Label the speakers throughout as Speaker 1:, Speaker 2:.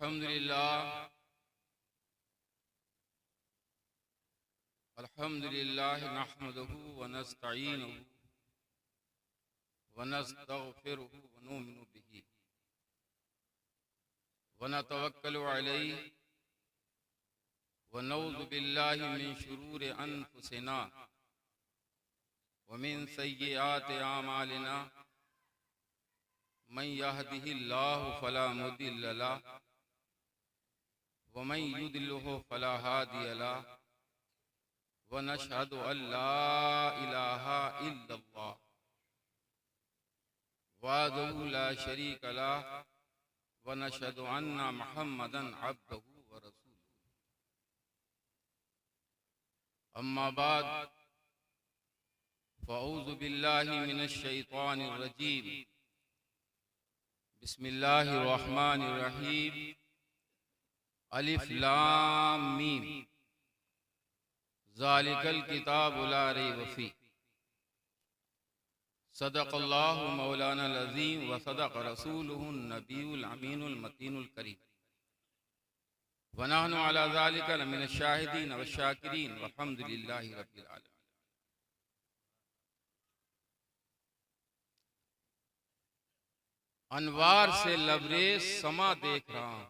Speaker 1: अल्हम्दुलिल्लाह नहमदुहु व नस्तईनुहु व नस्तगफिरुहु व नुमिनु बिही व नतवक्कलु अलैहि व नऊज़ु बिल्लाहि मिन शुरूरि अनफुसिना व मिन सय्यिआति आमालिना मन यहदिहिल्लाहु फला मुदिल्ल लहु व मन युद्लिल्हु फला हादिय लहु व नशहदु अल्ला इलाहा इल्लल्लाह वहदहु ला शरीक लहु व नशहदु अन्ना मुहम्मदन अब्दुहु व रसूलुहु। अम्मा बाद फ़अऊज़ु बिल्लाहि मिनश शैतानिर रजीम। बिस्मिल्लाहिर रहमानिर रहीम। अलिफ लाम मीम ज़ालिकल किताबु ला रैब फ़ीह। सदक़ल्लाहु मौलानाल अज़ीम व सदक़ रसूलुहुन नबियुल अमीनुल मतीनुल करीम व नहनु अला ज़ालिका लमिनश शाहिदीन व शाकिरीन वल्हम्दुलिल्लाहि रब्बिल आलमीन। अनवार से लबरेज समा देख रहा हूं,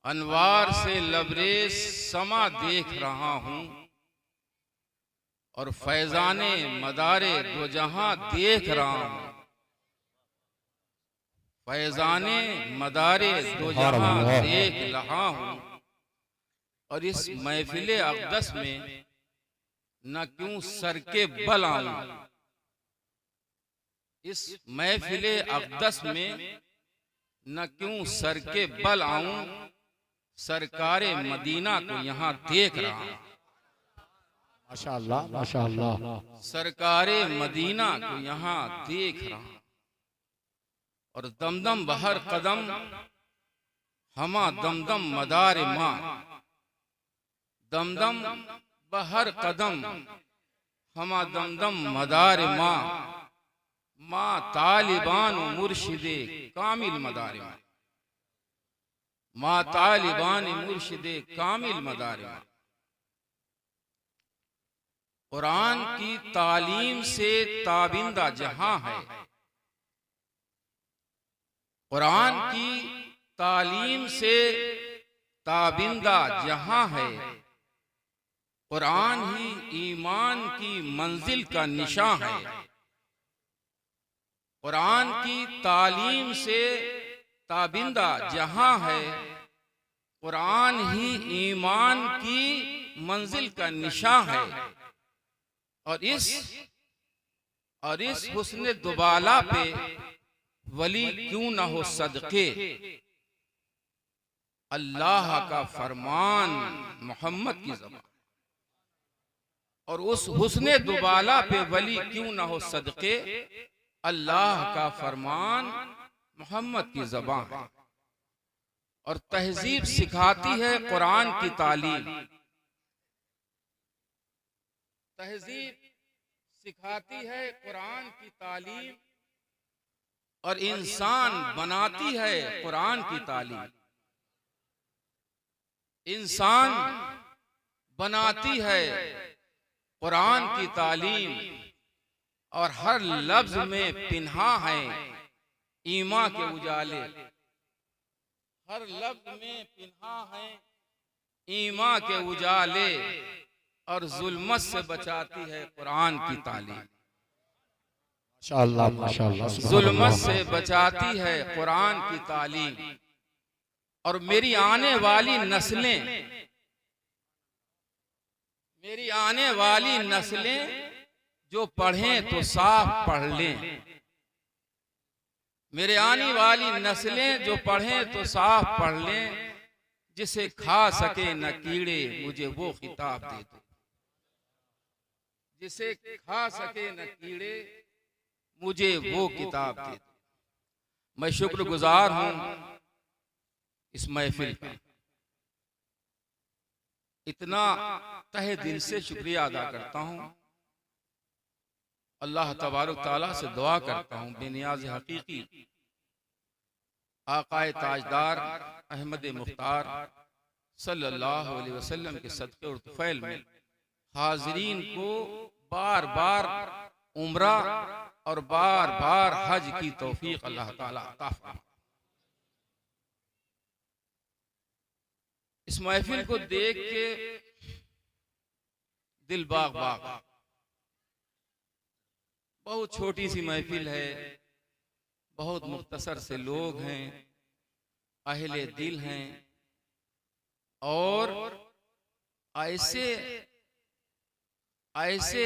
Speaker 1: अनवार से लबरेज समा देख रहा हूं और फैजाने मदारे दो जहां देख रहा हूं, फैजाने मदारे दो जहां देख रहा हूं। और इस महफिल अक़दस में न क्यों सर के बल आऊं, इस महफिल अक़दस में न क्यों सर के बल आऊं, सरकारे मदीना को यहाँ देख रहा हूं।
Speaker 2: माशाअल्लाह माशाअल्लाह।
Speaker 1: सरकारे मदीना को यहाँ देख रहा हूं और दमदम बहर कदम हमा दमदम मदार माँ, दमदम बहर कदम हमा दमदम मदार माँ, माँ तालिबान मुर्शिदे कामिल मदार माँ, माँ तालिबान मुर्शिदे कामिल मदार माँ। कुरान की तालीम से ताबिंदा जहां है, कुरान की तालीम से ताबिंदा जहां है, कुरान ही ईमान की मंजिल का निशान है। कुरान की तालीम से ताबिंदा जहां है, कुरान ही ईमान की मंजिल का निशान है। और इस हुस्न दुबाला पे वली क्यों न हो सदके, अल्लाह का फरमान मोहम्मद की ज़बान। और उस हुस्न दुबाला पे वली क्यों न हो सदके, अल्लाह का फरमान मोहम्मद की ज़बान। और तहजीब सिखाती है कुरान की तालीम, तहजीब सिखाती है कुरान की तालीम और इंसान बनाती है कुरान की तालीम। इंसान बनाती है कुरान की तालीम और हर लफ्ज में पिन्हा है ईमान के उजाले, हर लफ्ज में पिन्हा है ईमान के उजाले। और जुल्मत से बचाती है कुरान की तालीम,
Speaker 2: माशाअल्लाह माशाअल्लाह।
Speaker 1: जुल्मत से बचाती है कुरान की तालीम। और मेरी आने वाली नस्लें, मेरी आने वाली नस्लें जो पढ़ें तो साफ पढ़ लें, मेरे आने वाली नस्लें जो पढ़ें तो साफ पढ़ लें। जिसे खा सके न कीड़े मुझे वो खिताब दे दो, जिसे खा सके न कीड़े मुझे वो किताब दे दो। मैं शुक्रगुजार हूं इस महफिल का, इतना तहे दिल से शुक्रिया अदा करता हूं। अल्लाह तबारक तआला से दुआ करता हूं बेनियाज़ हकीकी आकाए ताजदार अहमद मुख्तार सल्लल्लाहु अलैहि वसल्लम के सदक़े और तुफ़ैल में हाज़रीन को बार बार उम्रा और बार बार हज की तौफीक अल्लाह ताला अता फरमाए। इस महफिल को देख के दिल बाग बाग। बहुत छोटी सी महफिल है, बहुत मुख्तसर से लोग हैं, अहले दिल हैं, और ऐसे ऐसे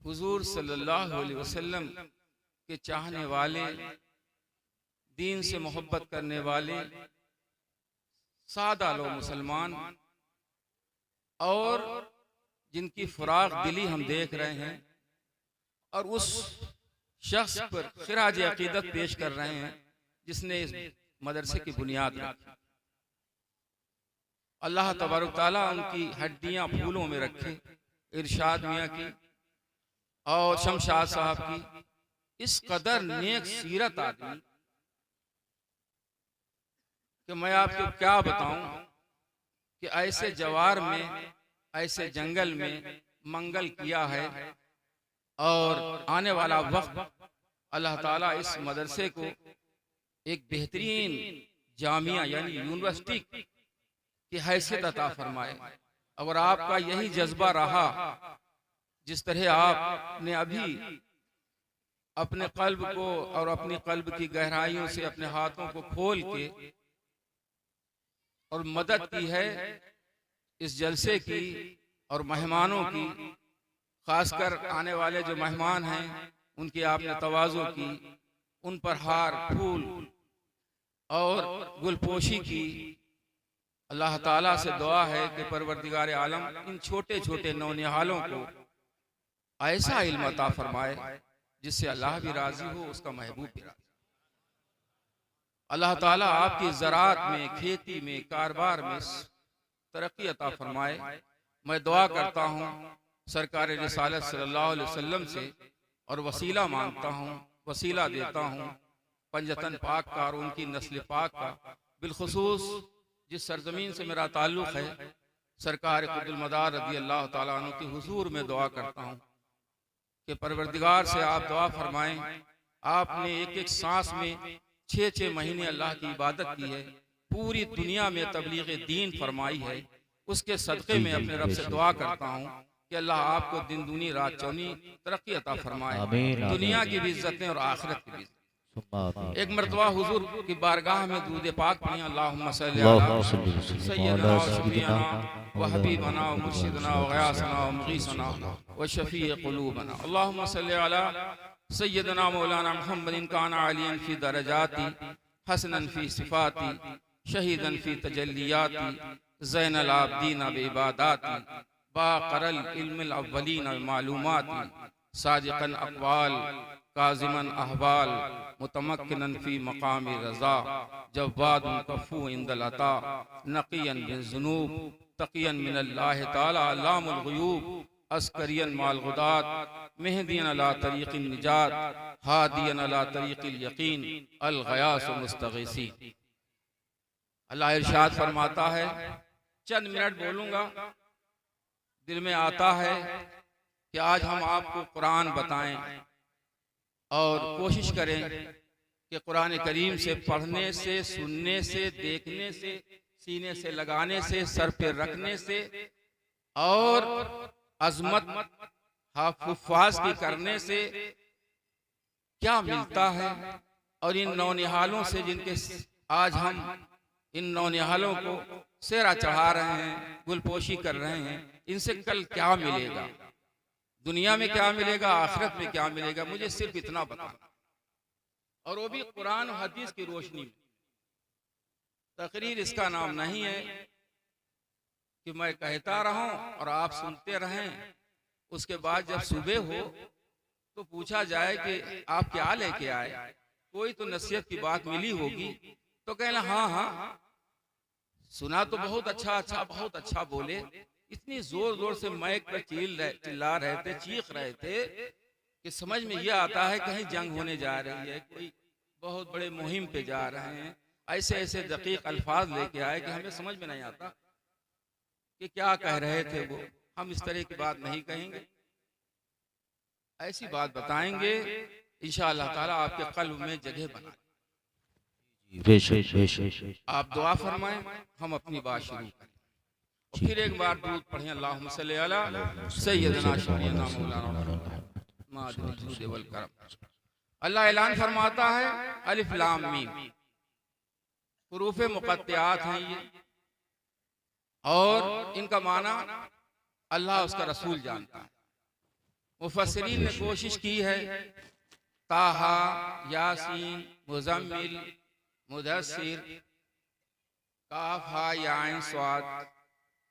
Speaker 1: हुजूर सल्लल्लाहु अलैहि वसल्लम के चाहने वाले, दीन से मोहब्बत करने वाले सादा लोग मुसलमान, और जिनकी फराग दिली हम देख रहे हैं, और उस शख्स पर खिराज अकीदत पेश कर रहे हैं जिसने इस मदरसे की बुनियाद रखी। अल्लाह तबारक ताला उनकी हड्डियां फूलों में रखे। इरशाद मियाँ की और शमशाद साहब की इस कदर नेक सीरत आदमी कि मैं आपको क्या बताऊं कि ऐसे जवार में, ऐसे जंगल में मंगल किया है, और आने वाला वक्त अल्लाह ताला इस मदरसे को एक बेहतरीन जामिया यानी यूनिवर्सिटी की हैसियत अता फरमाए। अगर आपका यही जज्बा रहा, जिस तरह आपने अभी अपने कल्ब को और अपनी कल्ब की गहराइयों से अपने हाथों को खोल के और मदद की है इस जलसे की और मेहमानों की, खासकर आने वाले जो मेहमान हैं उनकी आपने तवाज़ो की, उन पर हार फूल और गुलपोशी की। अल्लाह ताला से दुआ है कि परवरदिगार आलम इन छोटे छोटे नौनिहालों को ऐसा इल्म अता फरमाए जिससे अल्लाह भी राजी हो, उसका महबूब भी राजी। अल्लाह ताला आपकी ज़राअत में, खेती में, कारोबार में तरक्की अता फरमाए। मैं दुआ करता हूँ सरकार रिसालत सल्लल्लाहु अलैहि वसल्लम से, और वसीला मांगता हूँ, वसीला देता हूँ पंजतन पाक का और उनकी नस्ल पाक का। बिलखुसूस जिस सरजमीन से मेरा ताल्लुक़ है, सरकार कुतुल मदार रज़ी अल्लाह ताला अन्हु की हुजूर में दुआ करता हूँ कि परवरदिगार से आप दुआ फरमाएं। आपने एक एक सांस में 6-6 महीने अल्लाह की इबादत की है, पूरी दुनिया में तबलीग दीन फरमाई है। उसके सदक़े में अपने रब से दुआ करता हूँ कि अल्लाह आपको दिन दूनी रात चौनी तरक्की अता फरमाए, दुनिया की भी इज्जतें और आखिरत की भी। एक मरतबा हुजूर की बारगाह में दूध पाक पढ़ें। अल्लाहुम्मा सल्ली अला सय्यदना व शफीअना व हबीबना व मुर्शिदना व गयासना व मुगीसना व शफीअ क़ुलूबना। अल्लाहुम्मा सल्ली अला सय्यदना मौलाना मुहम्मदिन काना अलियन फी दरजाती, हसनन फी सिफाती, शहीदन फी तजल्लियाती, ज़ैनल आबदीन बि इबादाती, बाक़रल इल्मिल अव्वलीन व मालूमाती, सादिक़न अक़वाल, काज़िमन अहवाल, मुतमक्किनन फी मक़ामि रज़ा, जव्वादुन कफ़ू इंदल अता, नक़ियन बिन ज़ुनूब, तक़ियन मिनल्लाहि ताला अल्लामुल ग़ुयूब, अस्करियन माल ग़ुदात, मेहदियन अला तरीक़िन निजात, हादियन अला तरीक़िल यक़ीन, अल ग़यास मुस्तग़ीसीन। अल्लाह इरशाद फरमाता है, चंद मिनट बोलूँगा, दिल में आता है कि आज हम आपको कुरान बताएं और कोशिश करें कि कुरान करीम से पढ़ने से, सुनने से, देखने से, सीने से लगाने से, सर पे रखने से और अजमत हुफ़ाज़ की करने से क्या मिलता है, और इन नौनिहालों से जिनके आज हम इन नौनिहालों को सेहरा चढ़ा रहे हैं, गुलपोशी कर रहे हैं, इनसे कल क्या मिलेगा, दुनिया में क्या मिलेगा, आखिरत में क्या मिलेगा, मुझे सिर्फ इतना बताना, और वो भी कुरान और हदीस की रोशनी में। तकरीर इसका नाम नहीं है कि मैं कहता रहूं और आप सुनते रहें, उसके बाद जब सुबह हो तो पूछा जाए कि आप क्या लेके आए, कोई तो नसीहत की बात मिली होगी तो कहना हाँ हाँ सुना तो बहुत अच्छा बोले। इतनी जोर जोर से माइक पर चिल्ला रहे थे, चीख रहे थे कि समझ में यह आता है कहीं जंग होने जा रही है, कोई बहुत बड़े मुहिम पे जा रहे हैं, ऐसे ऐसे दकीक अल्फाज लेके आए कि हमें समझ में नहीं आता कि क्या कह रहे थे वो। हम इस तरह की बात नहीं कहेंगे, ऐसी बात बताएंगे इंशाअल्लाह ताला आपके कल्ब में जगह बना। आप दुआ फरमाएं, हम अपनी बात शुरू करें। और फिर एक बार दूध पढ़ें, अल्लाहुम्मा सल्ली अला सय्यदना शफीना मौलाना वल करम। अल्लाह ऐलान फरमाता है, अलिफ लाम मीम, हुरूफ मुक़त्तिआत हैं ये, और इनका माना अल्लाह उसका रसूल जानता है। मुफस्सिरीन ने कोशिश की है, ताहा, यासीन, मुज़म्मिल, मुदस्सिर, काफ हा या आइन स्वाद,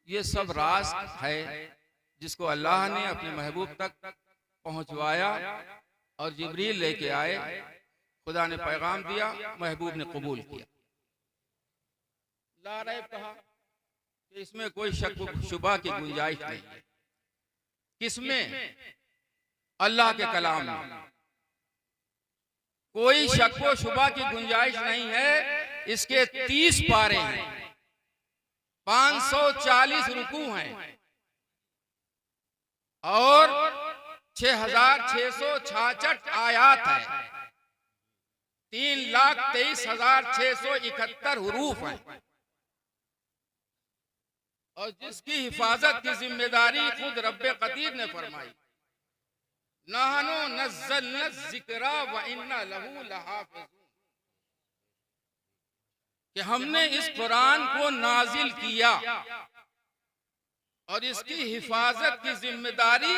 Speaker 1: ये सब राज है जिसको अल्लाह ने अपने महबूब तक पहुंचवाया और जिब्रील लेके आए। खुदा ने पैगाम दिया, महबूब ने कबूल किया। ला रैब कहा कि इसमें कोई शक शुबा की गुंजाइश नहीं है। किसमें? अल्लाह के कलाम में कोई शक व शुबा की गुंजाइश नहीं है। इसके 30 पारे हैं, 540 रुकू हैं और 6666 आयात है, 3,23,671 हुरूफ हैं। और जिसकी हिफाजत की जिम्मेदारी खुद रब्बे कदीर ने फरमाई, नहनु नज़्ज़लना ज़िक्रा व इन्ना लहू लहाफ़िज़ून, कि हमने इस कुरान को नाजिल किया और इसकी हिफाजत की जिम्मेदारी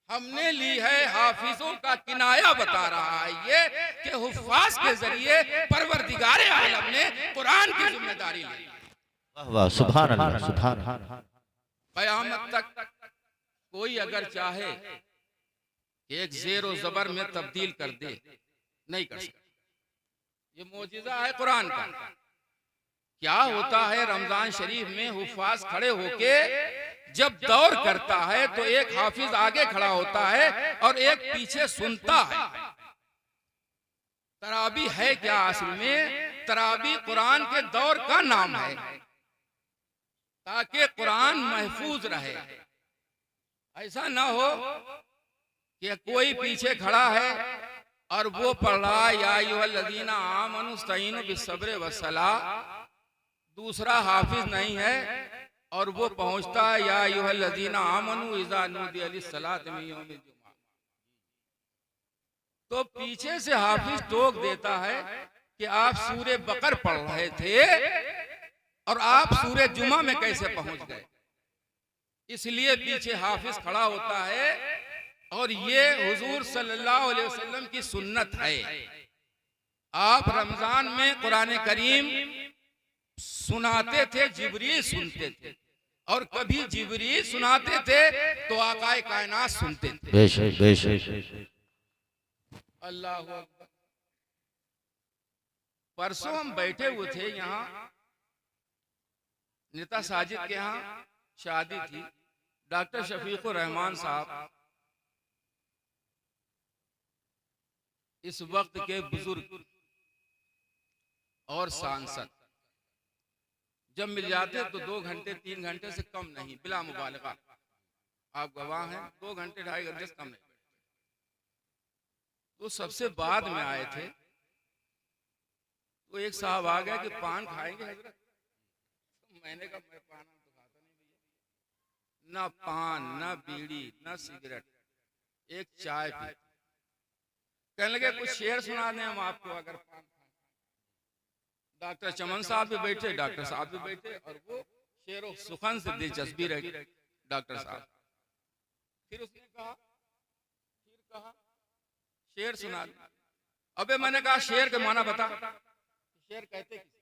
Speaker 1: हमने ली है। हाफिजों का किनाया बता रहा है ये कि हुफ़ाज़ के जरिए परवरदिगारे आलम ने कुरान की जिम्मेदारी ली।
Speaker 2: वाह, सुभान अल्लाह, सुभान अल्लाह।
Speaker 1: क़यामत तक कोई अगर चाहे एक ज़ेर व ज़बर में तब्दील कर दे, नहीं कर सकता। ये मौजिज़ा है कुरान का। क्या होता है, रमजान शरीफ में हुफ़ाज़ खड़े होके जब दौर करता है तो एक हाफिज आगे खड़ा होता है और एक पीछे सुनता है। तराबी है क्या? असल में तराबी कुरान के दौर का नाम है, ताकि कुरान महफूज रहे। ऐसा ना हो कि कोई पीछे खड़ा है और वो पढ़ रहा या अय्युहल्लज़ीना आमनू इस्तईनु बिस्सब्रि वस्सलाह, दूसरा हाफिज नहीं है और वो पहुंचता है या अय्युहल्लज़ीना आमनू इज़ा नूदिया लिस्सलाति मिन यौमिल जुमा। तो पीछे से हाफिज टोक देता है कि आप सूरे बकर पढ़ रहे थे और आप सूरे जुमा में कैसे पहुंच गए। इसलिए पीछे हाफिज खड़ा होता है और ये हुजूर सल्लल्लाहु अलैहि वसल्लम की सुन्नत है। आप रमजान में कुरान करीम सुनाते थे, जिब्रील सुनते थे, और कभी जिब्रील सुनाते थे तो आकाए कायनात सुनते थे।
Speaker 2: बेशक बेशक।
Speaker 1: अल्लाह अकबर। परसों हम बैठे हुए थे यहाँ, नेता साजिद के यहाँ शादी थी। डॉक्टर शफीकुर रहमान साहब इस वक्त के बुजुर्ग और सांसद जब मिल जाते तो 2 घंटे 3 घंटे से कम नहीं, बिला मुबालगा, आप गवाह हैं, 2 घंटे 2.5 घंटे से कम नहीं। तो सबसे बाद में आए थे तो एक साहब आ गया कि पान खाएंगे हजरत। तो मैंने कहा मैं पान तो खाता नहीं भैया, ना पान, ना बीड़ी, ना सिगरेट, एक चाय पी। कहने लगे कुछ शेर सुना दें हम आपको अगर पान खाएं। डॉक्टर चमन साहब भी बैठे, डॉक्टर साहब भी बैठे, और वो शेरों सुखन से दिलचस्पी रही डॉक्टर साहब। फिर उसने कहा शेर सुना दे। अबे मैंने कहा शेर के माना बता, शेर कहते किसे?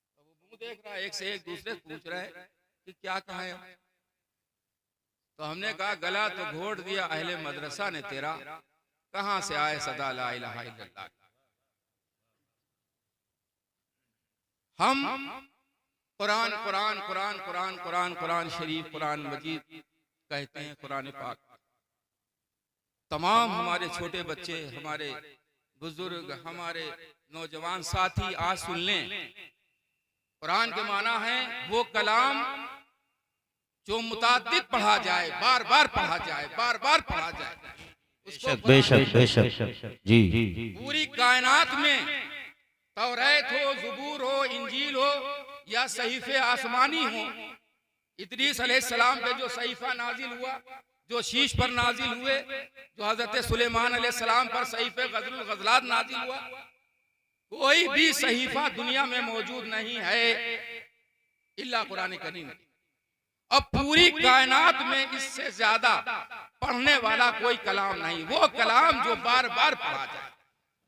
Speaker 1: तो वो मुंह देख रहा है, एक से एक दूसरे पूछ रहे कि क्या कहा। तो हमने कहा गला तो घोट दिया अहले मदरसा ने तेरा, कहां से आए सदा ला इलाहा इल्लल्लाह। हम कुरान कुरान कुरान कुरान कुरान कुरान शरीफ, कुरान मजीद कहते हैं, कुरान पाक। तमाम हमारे छोटे बच्चे, हमारे बुजुर्ग, हमारे नौजवान साथी आज सुन लें। कुरान के माना है वो कलाम जो मुताद्दिद पढ़ा जाए, बार बार पढ़ा जाए, बार बार पढ़ा जाए, उसको
Speaker 2: बेशक बेशक जी।
Speaker 1: पूरी कायनात में तौरात हो, ज़बूर हो, इंजील हो या सहीफे आसमानी हो, इदरीस अलैहिस्सलाम पे जो सहीफा नाजिल हुआ, जो शीश पर नाजिल हुए, जो हजरत सुलेमान अलैहिस्सलाम पर सहीफे गज़लुल गज़लात नाजिल हुआ, कोई भी सहीफा दुनिया में मौजूद नहीं है इल्ला कुरान करीम। अब पूरी कायनात में इससे ज्यादा पढ़ने वाला कोई कलाम नहीं, वो कलाम जो बार बार पढ़ा जाए।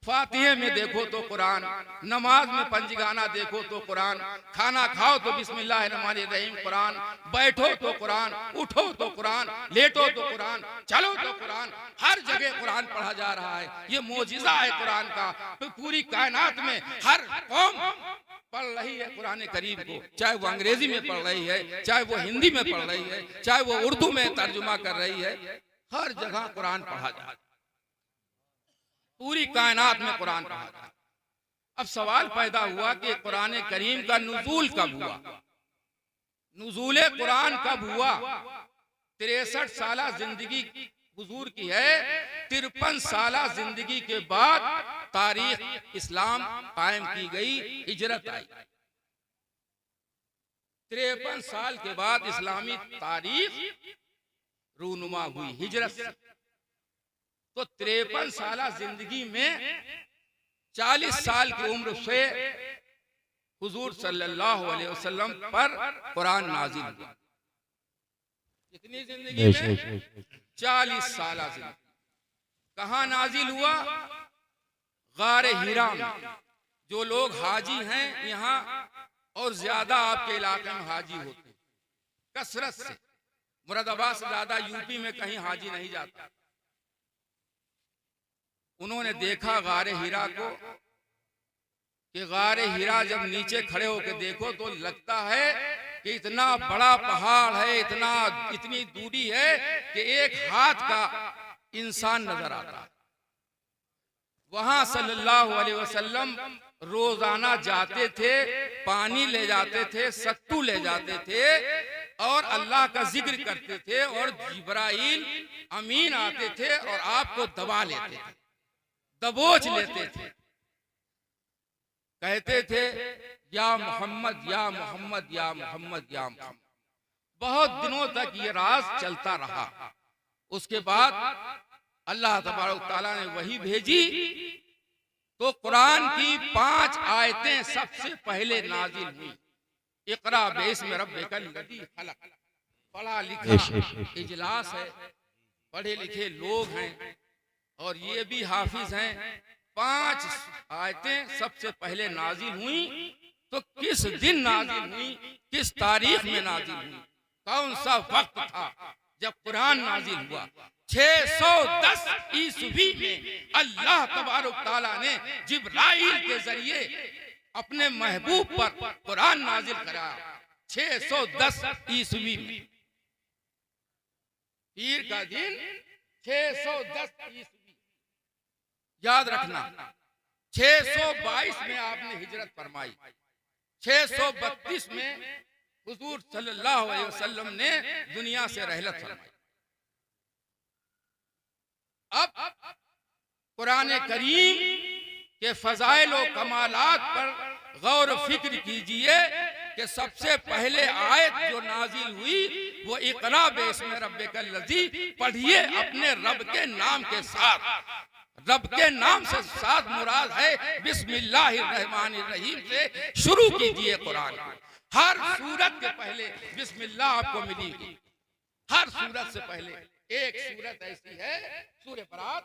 Speaker 1: फातिहे में देखो तो कुरान, नमाज में पंजगाना देखो तो कुरान, खाना खाओ तो बिस्मिल्लाहिर्रहमानिर्रहीम कुरान, बैठो तो कुरान, उठो तो कुरान, लेटो तो कुरान, चलो तो कुरान, हर जगह कुरान पढ़ा जा रहा है। ये मोजिज़ा है कुरान का। तो पूरी कायनात में हर कौम पढ़ रही है कुरान करीम को, चाहे वो अंग्रेजी में पढ़ रही है, चाहे वो हिंदी में पढ़ रही है, चाहे वो उर्दू में तर्जुमा कर रही है, हर जगह कुरान पढ़ा जा रहा है। पूरी कायनात में कुरान पढ़ा जाए। अब सवाल पैदा हुआ कि कुरान करीम का नुज़ूल कब हुआ, नुज़ूल कुरान कब हुआ। 63 साल जिंदगी हुजूर की है, 53 साल जिंदगी के बाद तारीख इस्लाम कायम की गई, हिजरत आई। 53 साल के बाद इस्लामी तारीख रूनुमा हुई हिजरत से। तो 53 साल जिंदगी में 40 साल की उम्र से हुजूर सल्लल्लाहु अलैहि वसल्लम पर कुरान नाजिल हुआ। कितनी जिंदगी में? 40 साल जिंदगी। कहाँ नाजिल हुआ? गारे हिरा में। जो लोग हाजी हैं यहाँ, और ज्यादा आपके इलाके में हाजी होते हैं कसरत से, मुरादाबाद से ज्यादा यूपी में कहीं हाजी नहीं जाता। उन्होंने देखा गारे हीरा को कि गारे हीरा जब नीचे खड़े होकर देखो तो लगता है कि इतना बड़ा पहाड़ है, इतनी दूरी है कि एक हाथ का इंसान नजर आता है। वहां सल्लल्लाहु अलैहि वसल्लम रोजाना जाते थे, पानी ले जाते थे, सत्तू ले जाते थे और अल्लाह का जिक्र करते थे, और जिब्राइल अमीन आते थे और आपको दबा लेते थे, दबोच लेते थे, कहते थे या मोहम्मद या मोहम्मद या मोहम्मद या मोहम्मद। बहुत दिनों तक ये राज चलता रहा। उसके बाद अल्लाह तबारक तआला ने वही भेजी तो कुरान की 5 आयतें सबसे पहले नाजिल हुई। इक़रा बिस्मि रब्बिकल लज़ी खलक़। पढ़ा लिखा इजलास है, पढ़े लिखे लोग हैं और ये भी हाफिज हैं। 5 आयतें सबसे पहले नाजिल हुई। तो किस दिन नाजिल हुई, किस तारीख में नाजिल हुई, कौन सा वक्त था जब कुरान नाजिल हुआ? 610 ईस्वी में अल्लाह तबारक तआला ने जिब्राइल के जरिए अपने महबूब पर कुरान नाजिल कराया। 610 ईस्वी में, पीर का दिन 610 ईस्वी, याद रखना। 622 में आपने हिजरत फरमाई, 632 में हुजूर सल्लल्लाहु अलैहि वसल्लम ने दुनिया से रहलत फरमाई। अब कुरान करीम के फजाइल और कमालात पर गौर फिक्र कीजिए कि सबसे पहले आयत जो नाजिल हुई वो इक़रा बिस्मि रब्बिकल लज़ी। पढ़िए अपने रब के नाम के साथ। रब के नाम से साथ मुराद है बिस्मिल्लाहिर्रहमानिर्रहीम से शुरू कीजिए कुरान। हर सूरत के पहले बिस्मिल्लाह आपको मिलेगी। हर सूरत से पहले एक सूरत ऐसी है सूरह बरात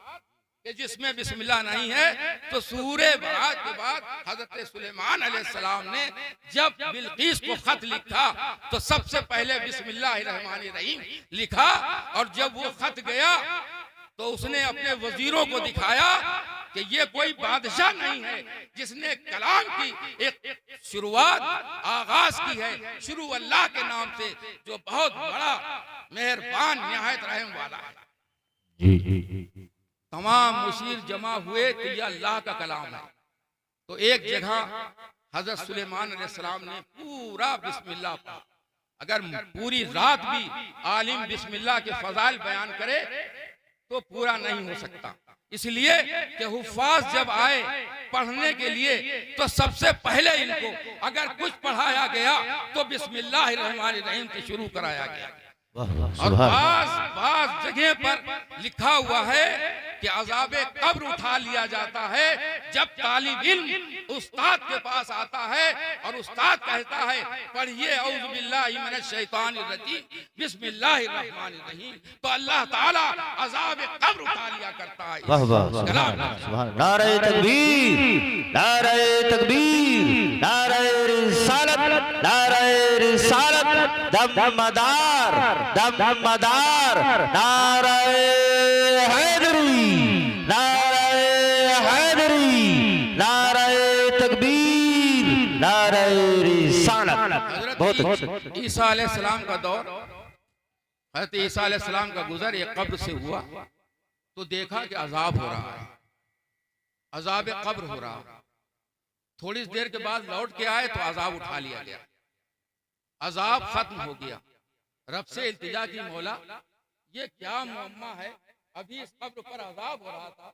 Speaker 1: कि जिसमें बिस्मिल्लाह नहीं है। तो सूरह बरात के बाद हजरत सुलेमान अलैहिस्सलाम ने जब बिल्कीस को खत लिखा तो सबसे पहले बिस्मिल्लाहिर्रहमानिर्रहीम लिखा। और जब वो खत गया तो उसने अपने वजीरों को दिखाया कि ये कोई बादशाह नहीं है जिसने कलाम की एक शुरुआत आगाज की है शुरू अल्लाह के नाम से जो बहुत बड़ा मेहरबान निहायत रहम वाला है।
Speaker 2: जी
Speaker 1: तमाम मुशीर जमा हुए कि यह अल्लाह का कलाम है। तो एक जगह हजरत सुलेमान अलैहिस्सलाम ने पूरा बिस्मिल्लाह पढ़ा। अगर पूरी रात भी आलिम बिस्मिल्लाह के फजाइल बयान करे तो पूरा नहीं हो सकता। इसलिए कि हुफ्फाज जब आए पढ़ने के लिए तो सबसे पहले इनको अगर कुछ पढ़ाया गया तो बिस्मिल्लाहिर्रहमानिर्रहीम से शुरू कराया गया। और बाज जगह पर लिखा हुआ है कि अज़ाबे कब्र उठा लिया जाता है जब तालिब इल्म उस्ताद के पास आता है और उस्ताद कहता है पढ़िए औज़ु बिल्लाहि मिनश शैतानिर रजीम बिस्मिल्लाहिर्रहमानिर्रहीम, तो अल्लाह ताला अज़ाबे कब्र उठा लिया करता है।
Speaker 2: वाह वाह सुभान, नारे तकबीर, नारे तकबीर, नारे रिसालत, नारे रिसालत, दमदार दमदार, नारे हैदरी, नारे हैदरी, नारे तकबीर, नारे रिसालत। बहुत अच्छा।
Speaker 1: ईसा अलैहिस्सलाम का दौर, हज़रत ईसा अलैहिस्सलाम का गुजर एक कब्र से हुआ तो देखा कि अजाब हो रहा है, अजाब कब्र हो रहा है। थोड़ी देर के बाद लौट के आए तो अजाब उठा लिया गया, अजाब खत्म हो गया। रब से इल्तिजा की, मौला ये क्या मुअम्मा है, अभी इस कब्र पर अजाब हो रहा था,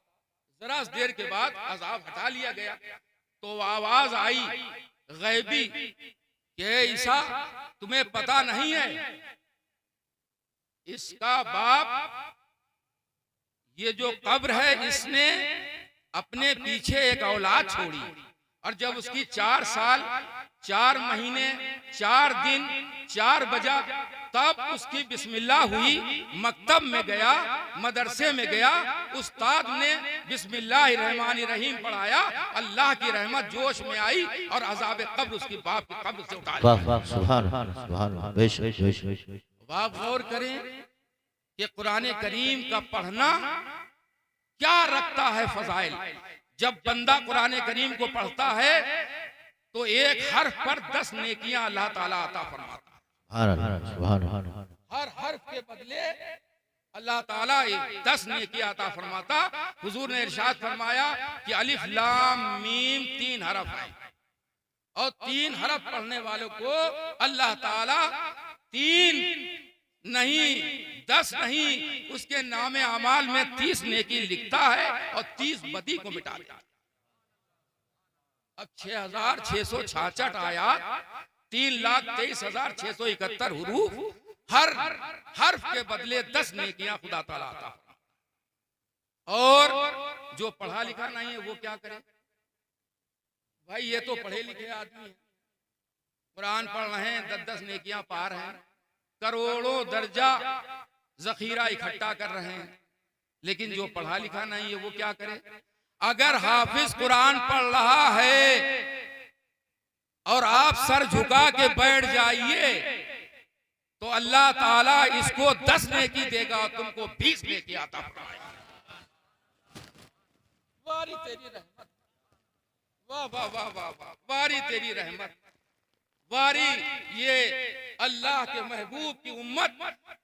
Speaker 1: जरा देर के बाद अजाब हटा लिया गया। तो आवाज आई गैबी कि ईसा तुम्हें पता नहीं है इसका बाप ये जो कब्र है इसने अपने पीछे एक औलाद छोड़ी, और जब उसकी 4 साल 4 महीने 4 दिन 4 बजा तब उसकी बिस्मिल्लाह हुई। मकतब में गया, मदरसे में गया, उस्ताद ने बिस्मिल्लाहिर्रहमानिर्रहीम पढ़ाया, अल्लाह की रहमत जोश में आई और अज़ाब कब्र उसकी बाप की कब्र से उठा लिया।
Speaker 2: वाह सुभान सुभान, बेशक।
Speaker 1: आप गौर करें कि कुरान करीम का पढ़ना क्या रखता है फजाइल। जब बंदा कुरान करीम को पढ़ता है तो एक हर्फ पर 10 नेकियां अल्लाह ताला अता फरमाता है। हर हर्फ के बदले अल्लाह ताला 10 नेकियां अता फरमाता। हुजूर ने इरशाद फरमाया कि अलिफ लाम मीम 3 हरफ है, और 3 हरफ पढ़ने वालों को अल्लाह ताला 3 नहीं 10 नहीं, उसके नामे अमाल में 30 नेकी लिखता है और 30 बदी को मिटा देता है। अब 6666 आयात, 3,23,671 हुरूफ, हर हर्फ के बदले 10 नेकियां खुदा ताला अता फरमाता। और जो पढ़ा लिखा नहीं है वो क्या करे भाई, ये तो पढ़े लिखे आदमी है, कुरान पढ़ रहे हैं, 10-10 नेकियां पार हैं, करोड़ों दर्जा जखीरा इकट्ठा कर रहे हैं, लेकिन जो पढ़ा लिखा नहीं है वो क्या करे। अगर हाफिज कुरान पढ़ रहा है और आप सर झुका के बैठ जाइए तो अल्लाह ताला इसको 10 नेकी देगा, तुमको 20 नेकी अता फरमाएगा। वारी तेरी रहमत, वाह वाह वाह वाह वाह, वारी तेरी रहमत, वारी ये अल्लाह के महबूब की उम्मत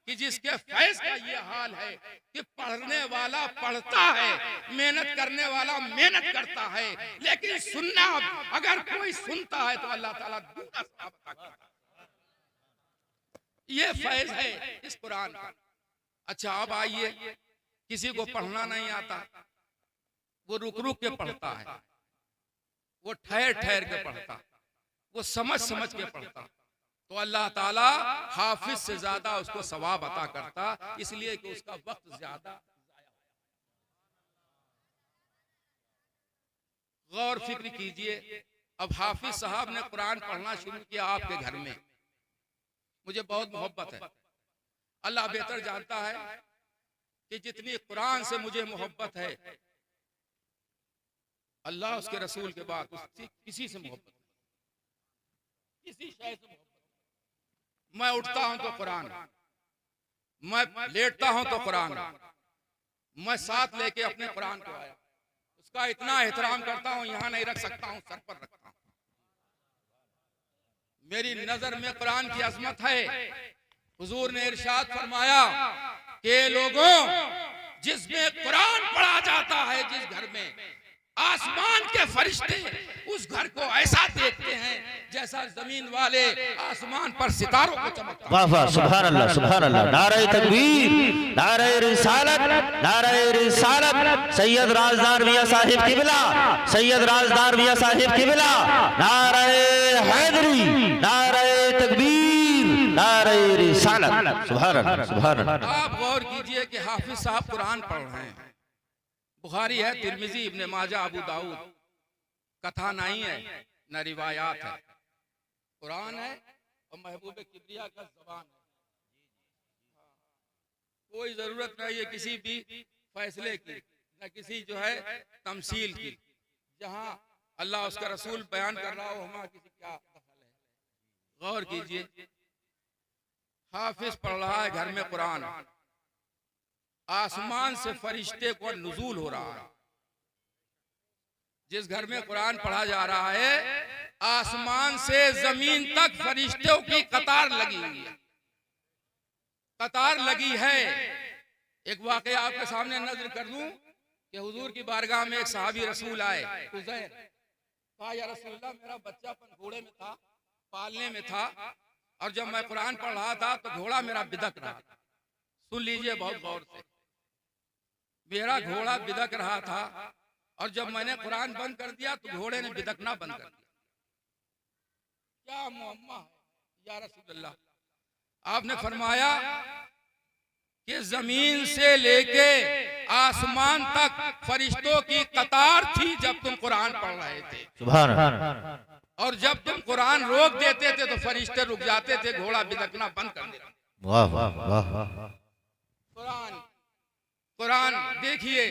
Speaker 1: कि जिसके फैज का ये हाल है कि पढ़ने वाला पढ़ता है, मेहनत करने वाला मेहनत करता है, लेकिन सुनना अगर कोई सुनता है तो अल्लाह ताला दूसरा सवाब अता करता है। ये फैज है इस कुरान का। अच्छा अब आइए, किसी को पढ़ना नहीं आता, वो रुक रुक के पढ़ता है, वो ठहर ठहर के पढ़ता, वो समझ समझ के पढ़ता, तो अल्लाह ताला हाफिज से ज्यादा उसको सवाब अता करता, इसलिए कि उसका वक्त ज्यादा। गौर फिक्र कीजिए, अब हाफिज साहब ने कुरान पढ़ना शुरू किया आपके घर में, मुझे बहुत मोहब्बत है, अल्लाह बेहतर जानता है कि जितनी कुरान से मुझे मोहब्बत है अल्लाह उसके रसूल के बाद किसी से मोहब्बत, किसी शय से मोहब्बत। मैं उठता हूं तो कुरान, मैं लेटता हूं तो कुरान, मैं साथ लेके अपने कुरान को आया, उसका इतना एहतराम करता हूं, यहां नहीं रख सकता हूं, सर पर रखता हूं। मेरी नजर में कुरान की अजमत है। हुजूर ने इरशाद फरमाया कि लोगों जिसमें कुरान पढ़ा जाता है, जिस घर में आसमान के फरिश्ते उस घर को ऐसा देखते हैं जैसा जमीन वाले आसमान पर सितारों को चमकता है।
Speaker 2: वाह वाह, सुभान अल्लाह, सुभान अल्लाह। नारे तकबीर, नारे रिसालत, नारे रिसालत। सैयद राजदार मियां साहिब किबला, सैयद राजदार मियां साहिब किबला। नारे हैदरी, नारे तकबीर, नारे रिसालत। सुभान अल्लाह, सुभान अल्लाह।
Speaker 1: आप गौर कीजिए कि हाफिज साहब कुरान पढ़ रहे हैं। बुखारी है, तिरमिजी, इब्ने माजा, अबू दाऊद। कथा नहीं है, न रिवायात है, कुरान है और महबूब किबरिया का ज़बान है। कोई जरूरत नहीं है किसी भी फैसले की, न किसी जो है तमसील की। जहां अल्लाह उसका रसूल बयान कर रहा हो, वहां किसी क्या दखल है। गौर कीजिए, हाफिज पढ़ रहा है घर में कुरान, आसमान से फरिश्ते को नुज़ूल हो रहा है। जिस घर में कुरान पढ़ा जा रहा है, आसमान से जमीन तक फरिश्तों की कतार लगी हुई है, कतार लगी है। एक वाकया आपके सामने नजर कर दूं कि हुजूर की बारगाह में एक सहाबी रसूल आए, उज़ैर। कहा, या रसूलल्लाह, मेरा बच्चापन घोड़े में था, पालने में था, और जब मैं कुरान पढ़ रहा था तो घोड़ा मेरा बिदक रहा था। सुन लीजिए बहुत गौर से, मेरा घोड़ा बिदक रहा था, और जब मैंने कुरान बंद कर दिया तो घोड़े ने बिदकना बंद कर दिया। क्या मुअम्मा है या रसूलल्लाह? आपने फरमाया कि जमीन से लेके आसमान तक फरिश्तों की कतार थी जब तुम कुरान पढ़ रहे थे।
Speaker 2: सुभान अल्लाह।
Speaker 1: और जब तुम कुरान रोक देते थे तो फरिश्ते रुक जाते थे, घोड़ा बिदकना बंद कर देते।
Speaker 2: वाह वाह वाह।
Speaker 1: कुरान, कुरान देखिए,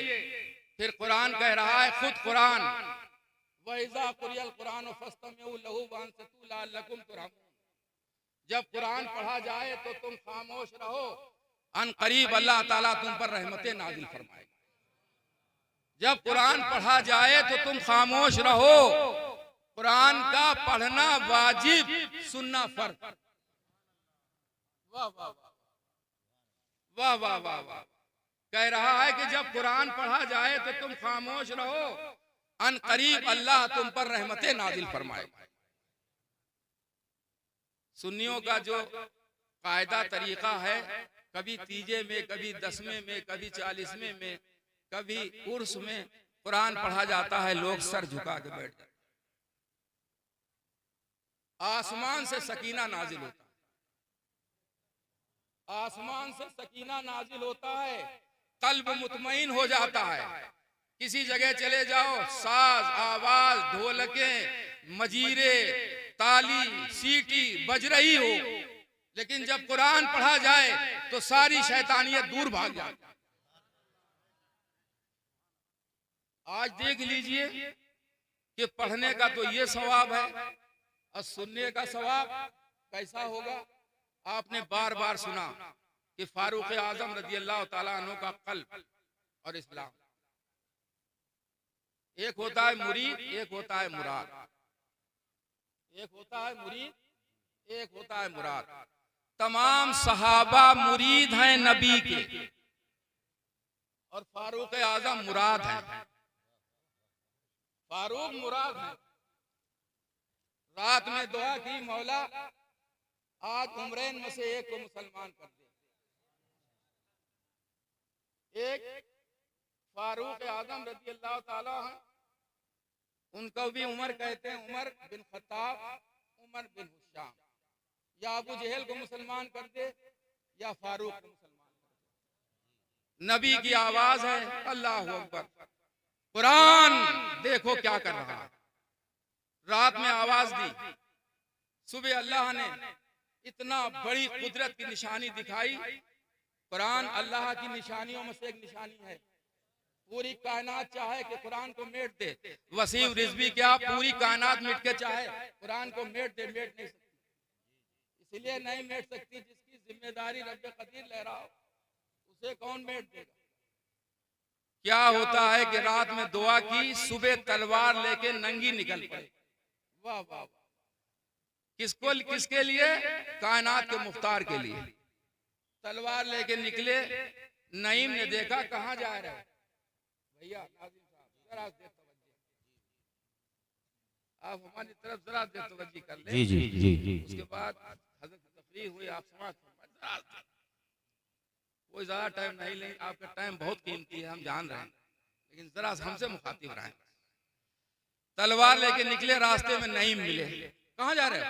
Speaker 1: फिर कुरान कह रहा है, खुद कुरान, वइज़ा कुरियल कुरान फस्तमिऊ लहू वअनसितू लअल्लकुम तुरहमून। जब कुरान पढ़ा जाए तो तुम खामोश रहो, अन करीब अल्लाह ताला तुम पर रहमतें नाजिल फरमाएगा। जब कुरान पढ़ा जाए तो तुम खामोश रहो। कुरान का पढ़ना वाजिब, सुनना फर्ज। वाह वाह वाह वाह वाह वाह। कह रहा है कि जब कुरान पढ़ा जाए तो तुम खामोश रहो, अन करीब अल्लाह तुम पर रहमतें नाजिल फरमाएगा। सुन्नियों का जो कायदा तरीका है, कभी तीजे में, कभी दसवें में, कभी 40वें में, कभी उर्स में कुरान पढ़ा जाता है, लोग सर झुका के बैठ जाते। आसमान से सकीना नाजिल होता है, आसमान से सकीना नाजिल होता है, कल्ब मुतमईन हो जाता है। किसी जगह चले जाओ, साज, आवाज, ढोलकें, मजीरे, ताली, सीटी बज रही हो, लेकिन जब कुरान पढ़ा जाए तो सारी शैतानियत दूर भाग जाती। आज देख लीजिए कि पढ़ने का तो ये सवाब है, और सुनने का सवाब कैसा होगा। आपने बार बार सुना कि फारूक आजम रजी अल्लाह ताला अन्हु का कल्ब और इस्लाम, एक होता है मुरीद, एक होता है मुराद। एक होता है मुरीद, एक होता है मुराद। तमाम सहाबा मुरीद हैं नबी के, और फारूक आजम मुराद हैं। फारूक मुराद है। रात में दुआ की, मौला आज उम्रैन में से एक को मुसलमान कर दे। एक फारूक आजम रजी अल्लाह ताला हैं, उनको भी उमर कहते हैं, उमर बिन खत्ताब, उमर बिन हुशाम। या अबू जहल को मुसलमान कर दे या फारूक को मुसलमान कर दे। नबी की आवाज है, अल्लाह अकबर। कुरान देखो क्या कर रहा है। रात में आवाज दी, सुबह अल्लाह ने इतना बड़ी कुदरत की निशानी दिखाई। कुरान अल्लाह की निशानियों में से एक निशानी है। पूरी कायनात चाहे कि कुरान को मेट दे, वसीम रिजवी क्या पूरी कायनात मिट के चाहे कुरान को मेट दे, मेट नहीं सकती। इसलिए नहीं मेट सकती, जिसकी जिम्मेदारी रब्बे कदीर ले रहा हो उसे कौन मेट देगा। क्या होता है कि रात में दुआ की, सुबह तलवार लेके नंगी निकल पड़े। वाह वाह। किसको, किसके लिए? कायनात के मुख्तार के लिए। तलवार लेके निकले, नईम ने देखा कहाँ जा रहे हैं भैया, नाज़िम साहब जरा दे तवज्जो, आप हमारी तरफ जरा दे तवज्जो कर ले।
Speaker 2: जी जी जी जी।
Speaker 1: उसके बाद हजरत तकरीर हुई, आप समाज कोई ज्यादा टाइम नहीं लेंगे, आपका टाइम बहुत कीमती है, हम जान रहे हैं, लेकिन जरा हमसे मुखातिब रहे। तलवार लेके निकले, रास्ते में नईम मिले, कहाँ जा रहे हो?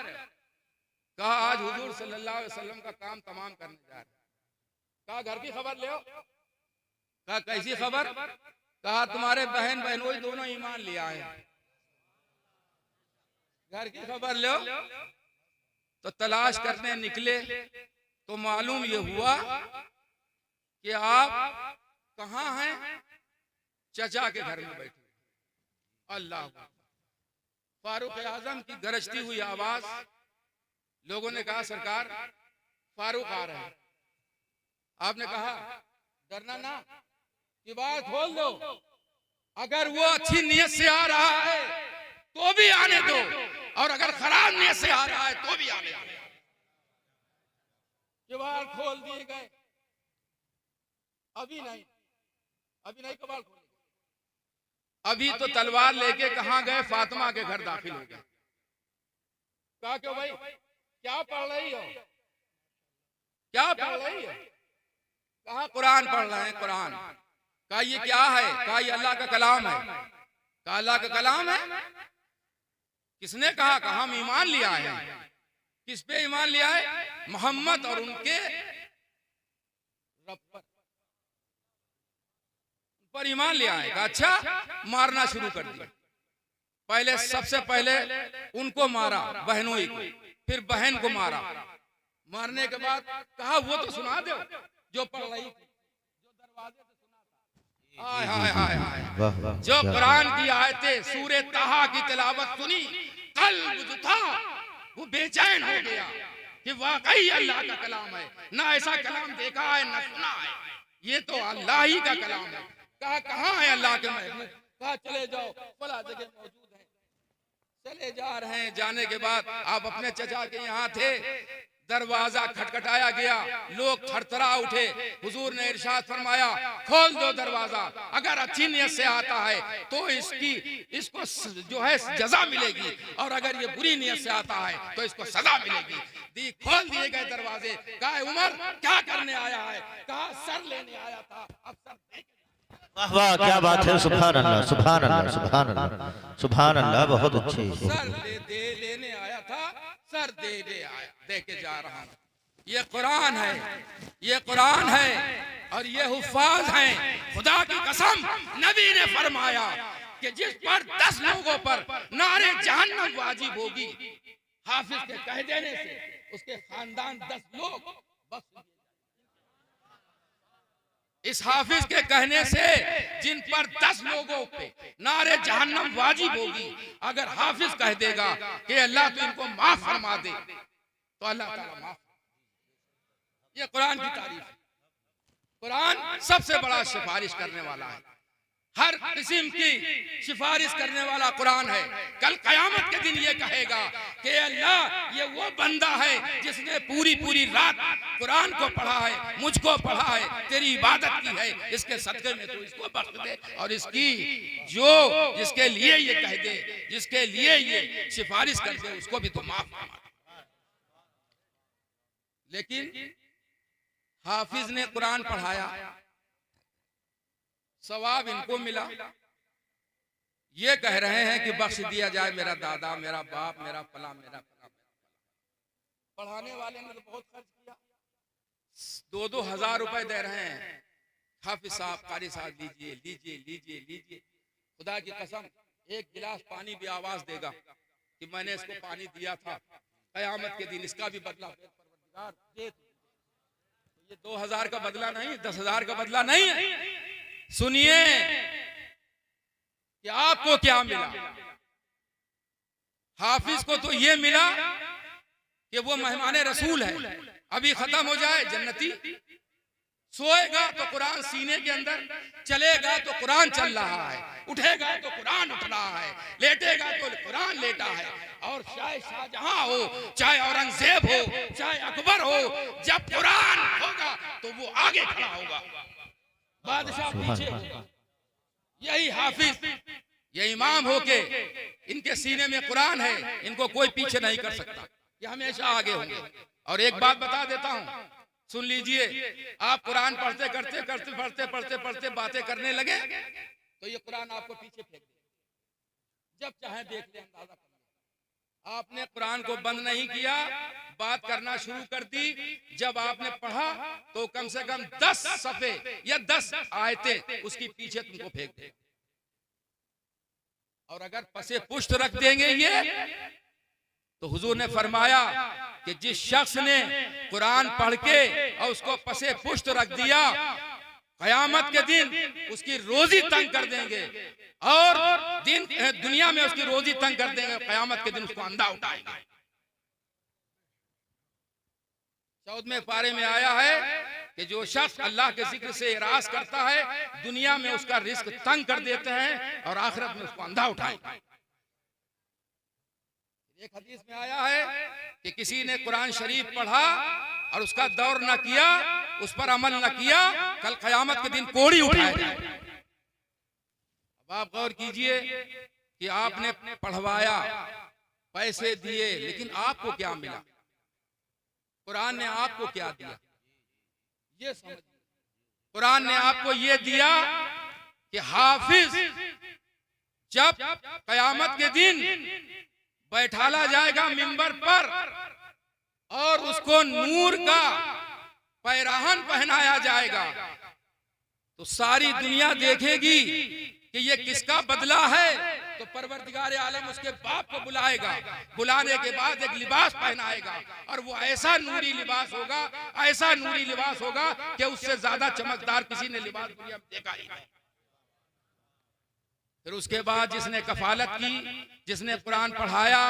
Speaker 1: कहा आज हुजूर सल्लल्लाहु अलैहि वसल्लम का काम तमाम करने जा रहे हैं। कहा घर की खबर ले आओ। कहा कैसी खबर? कहा तुम्हारे बहन बहनोई दोनों ईमान ले आए, घर की खबर ले आओ। तो तलाश करने निकले तो मालूम ये हुआ कि आप कहाँ हैं? चचा के घर में बैठे। अल्लाह, फारूक आजम की गरजती हुई आवाज, लोगों ने कहा सरकार फारूक आ रहे हैं। आपने कहा डरना ना, कि बात खोल दो, अगर वो अच्छी नीयत से आ रहा है तो भी आने दो, और अगर खराब नीयत से आ रहा है तो भी आने दो। किवाड़ खोल दिए गए। अभी नहीं, अभी नहीं किवाड़ खोले, अभी तो तलवार लेके कहां गए? फातिमा के घर दाखिल हो गए। कहा क्यों भाई, क्या पढ़ रही हो? क्या पढ़ रही हो? कहा कुरान पढ़ रहे हैं, कुरान। कहा ये क्या है? कहा ये अल्लाह का कलाम है। कहा अल्लाह का कलाम है? किसने कहा? कहा हम ईमान लिया है। किस पे ईमान लिया है? मोहम्मद और उनके रब पर ईमान लिया है। कहा अच्छा, मारना शुरू कर दिया। पहले सबसे पहले उनको मारा, बहनोई को, फिर बहन को मारा। मारने के बाद कहा वो तो सुना दो जो पढ़ रही थी, जो दरवाजे से सुना था। हाय हाय हाय हाय, जो कुरान की आयतें सूरे ताहा की तिलावत सुनी, कल्ब जो था वो बेचैन हो गया कि वाकई अल्लाह का कलाम है। ना ऐसा कलाम देखा है, ना सुना है, ये तो अल्लाह ही का कलाम है। कहा कहाँ है अल्लाह के महबूब? कहा चले जाओ, फला जगह मौजूद है। चले जा रहे हैं। जाने के बाद आप अपने चचा के यहाँ थे, दरवाजा खटखटाया गया, लोग थरथरा उठे। हुजूर ने इरशाद फरमाया खोल दो दरवाजा, अगर अच्छी नियत से आता है तो इसको जो है जजा मिलेगी, और अगर ये बुरी नियत से आता है तो इसको सजा मिलेगी। खोल दिए गए दरवाजे। कहा उमर क्या करने आया है? कहा सर लेने आया था, अब सर देख।
Speaker 2: वाह वाह, क्या बात है, सुभान अल्लाह सुभान अल्लाह सुभान अल्लाह सुभान अल्लाह, बहुत अच्छे।
Speaker 1: सर लेने आया था, सर दे के जा रहा हूँ। ये कुरान है, ये कुरान है, और ये हुफ्फाज हैं। खुदा की कसम, नबी ने फरमाया कि जिस पर 10 लोगों पर नारे जहन्नम वाजिब होगी, हाफिज के कह देने से उसके खानदान 10 लोग बस। इस हाफिज के कहने से जिन पर 10 लोगों पे नारे जहन्नम वाजिब होगी, अगर हाफिज कह देगा कि अल्लाह तो इनको माफ फरमा दे, तो अल्लाह ताला माफ। ये कुरान की तारीफ है। कुरान सबसे बड़ा सिफारिश करने वाला है, हर किस्म की सिफारिश करने वाला कुरान है। कल कयामत के दिन ये कहेगा कि अल्लाह ये वो बंदा है जिसने पूरी रात कुरान को पढ़ा है, मुझको पढ़ा है, तेरी इबादत की है, इसके सदक़े में तो इसको बख्श दे, और इसकी जिसके लिए ये कह दे, जिसके लिए ये सिफारिश कर दे, उसको भी तो माफ फरमा। लेकिन हाफिज ने कुरान पढ़ाया, सवाब इनको मिला। ये कह रहे हैं कि बख्श दिया जाए मेरा दादा, मेरा बाप, मेरा फला, मेरा फला। पढ़ाने वाले ने तो बहुत खर्च किया, 2-2 हजार रुपए दे रहे हैं। हाफिज साहब, कारी साहब, लीजिए लीजिए लीजिए लीजिए। खुदा की कसम, एक गिलास पानी भी आवाज देगा कि मैंने इसको पानी दिया था, कयामत के दिन इसका भी बदला दे। ये 2000 का बदला नहीं, 10,000 का बदला नहीं है। सुनिए कि आपको क्या मिला। हाफिज को तो ये मिला कि वो मेहमाने रसूल है, अभी खत्म हो जाए जन्नती। सोएगा तो कुरान सीने के अंदर, चलेगा तो कुरान चल रहा है, उठेगा तो कुरान उठ रहा है, लेटेगा तो कुरान लेटा है। और चाहे शाहजहां हो, चाहे औरंगजेब हो, चाहे अकबर हो, जब कुरान होगा तो वो आगे खड़ा होगा। बादशाह पीछे होगा। यही हाफिज, ये इमाम होके इनके सीने में कुरान है, इनको कोई पीछे नहीं कर सकता, ये हमेशा आगे होंगे। और एक बात बता देता हूं, सुन लीजिए, आप कुरान पढ़ते करते करते पढ़ते पढ़ते पढ़ते बातें करने लगे तो ये कुरान आपको पीछे फेंक दे, जब चाहे देख ले, अंदाजा कर ले। आपने कुरान को बंद नहीं किया, बात करना शुरू कर दी, जब आपने पढ़ा तो कम से कम 10 सफ़े या 10 आयतें उसकी पीछे तुमको फेंक दे। और अगर पसे पुष्ट रख देंगे ये, तो हुजूर ने फरमाया कि जिस शख्स ने कुरान पढ़ के और उसको पसे पुष्ट रख दिया, कयामत के दिन उसकी रोजी तंग कर देंगे, और दुनिया में उसकी रोजी तंग कर देंगे, कयामत के दिन उसको अंधा उठाएंगे। 14वें पारे में आया है कि जो शख्स अल्लाह के जिक्र से इरास करता है, दुनिया में उसका रिस्क तंग कर देते हैं और आखिरत में उसको अंधा उठाएंगे। एक हदीस में आया है कि किसी ने कुरान शरीफ पढ़ा और उसका दौर न किया, उस पर अमल न किया, कल कयामत के दिन कोड़ी उठाया जाए। अब आप गौर कीजिए कि आपने पढ़वाया, पैसे दिए, लेकिन आपको क्या मिला? कुरान ने आपको क्या दिया? ये समझिए, कुरान ने आपको ये दिया कि हाफिज जब कयामत के दिन बैठाला जाएगा मिंबर पर और उसको नूर का पैराहन पहनाया जाएगा, तो सारी दुनिया देखेगी कि ये किसका बदला है। तो परवरदिगार आलम उसके बाप को बुलाएगा, बुलाने के बाद एक लिबास पहनाएगा, और वो ऐसा नूरी लिबास होगा, ऐसा नूरी लिबास होगा कि उससे ज्यादा चमकदार किसी ने लिबास दुनिया में देखा ही नहीं। फिर उसके बाद जिसने कफालत की, जिसने कुरान पढ़ाया,